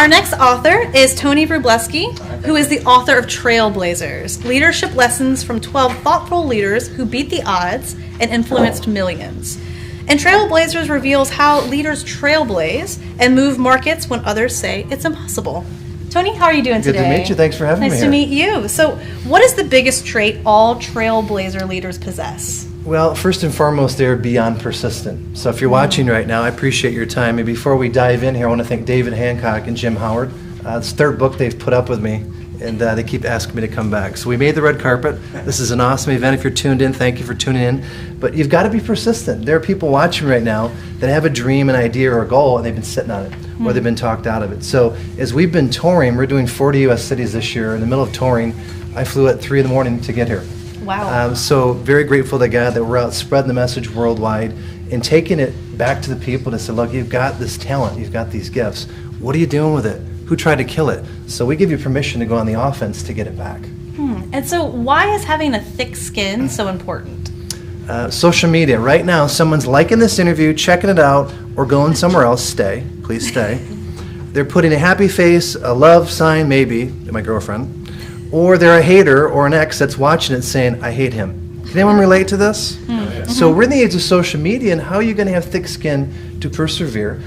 Our next author is Tony Rubleski, who is the author of Trailblazers, leadership lessons from 12 thoughtful leaders who beat the odds and influenced millions. And Trailblazers reveals how leaders trailblaze and move markets when others say it's impossible. Tony, how are you doing today? Good to meet you. Thanks for having me here. Nice to meet you. So, what is the biggest trait all Trailblazer leaders possess? Well, first and foremost, they're beyond persistent. So if you're watching right now, I appreciate your time. And before we dive in here, I want to thank David Hancock and Jim Howard. It's the third book they've put up with me, and they keep asking me to come back. So we made the red carpet. This is an awesome event. If you're tuned in, thank you for tuning in. But you've got to be persistent. There are people watching right now that have a dream, an idea, or a goal, and they've been sitting on it, or they've been talked out of it. So as we've been touring, we're doing 40 U.S. cities this year. In the middle of touring, I flew at 3 in the morning to get here. Wow. So very grateful to God that we're out spreading the message worldwide and taking it back to the people to say, look, you've got this talent, you've got these gifts. What are you doing with it? Who tried to kill it? So we give you permission to go on the offense to get it back. And so why is having a thick skin so important? Social media. Right now, someone's liking this interview, checking it out, or going somewhere else. Stay. Please stay. They're putting a happy face, a love sign, maybe, my girlfriend. Or they're a hater or an ex that's watching it saying, I hate him. Can anyone relate to this? So we're in the age of social media, and how are you going to have thick skin to persevere?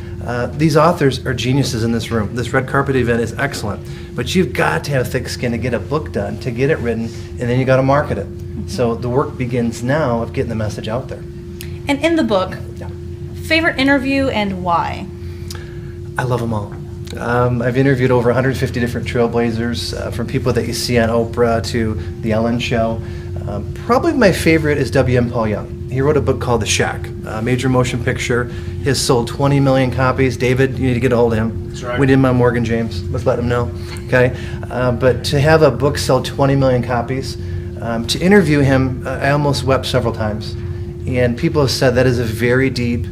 These authors are geniuses in this room. This red carpet event is excellent. But you've got to have thick skin to get a book done, to get it written, and then you got to market it. So the work begins now of getting the message out there. And in the book, favorite interview and why? I love them all. I've interviewed over 150 different trailblazers, from people that you see on Oprah to The Ellen Show. Probably my favorite is W.M. Paul Young. He wrote a book called The Shack, a major motion picture. His sold 20 million copies. David, you need to get a hold of him. That's right. We need him on Morgan James. Let's let him know. Okay. But to have a book sell 20 million copies, to interview him, I almost wept several times. And people have said that is a very deep,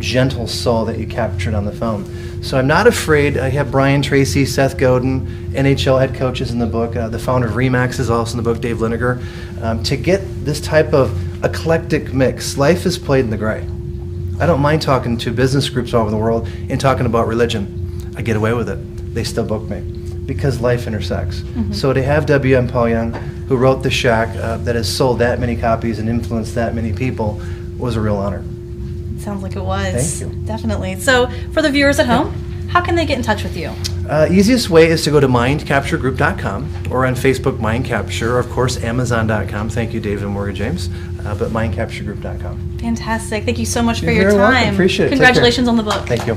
gentle soul that you captured on the phone. So I'm not afraid. I have Brian Tracy, Seth Godin, NHL head coaches in the book. The founder of Remax is also in the book, Dave Lineker. To get this type of eclectic mix, life is played in the gray. I don't mind talking to business groups all over the world and talking about religion. I get away with it. They still book me because life intersects. So to have W.M. Paul Young, who wrote The Shack, that has sold that many copies and influenced that many people, was a real honor. Sounds like it was. Thank you. Definitely. So for the viewers at home, how can they get in touch with you? Easiest way is to go to mindcapturegroup.com or on Facebook, Mind Capture, or of course, Amazon.com. Thank you, David and Morgan James, but mindcapturegroup.com. Fantastic. Thank you so much for You're your very time. welcome. Appreciate it. Congratulations on the book. Thank you.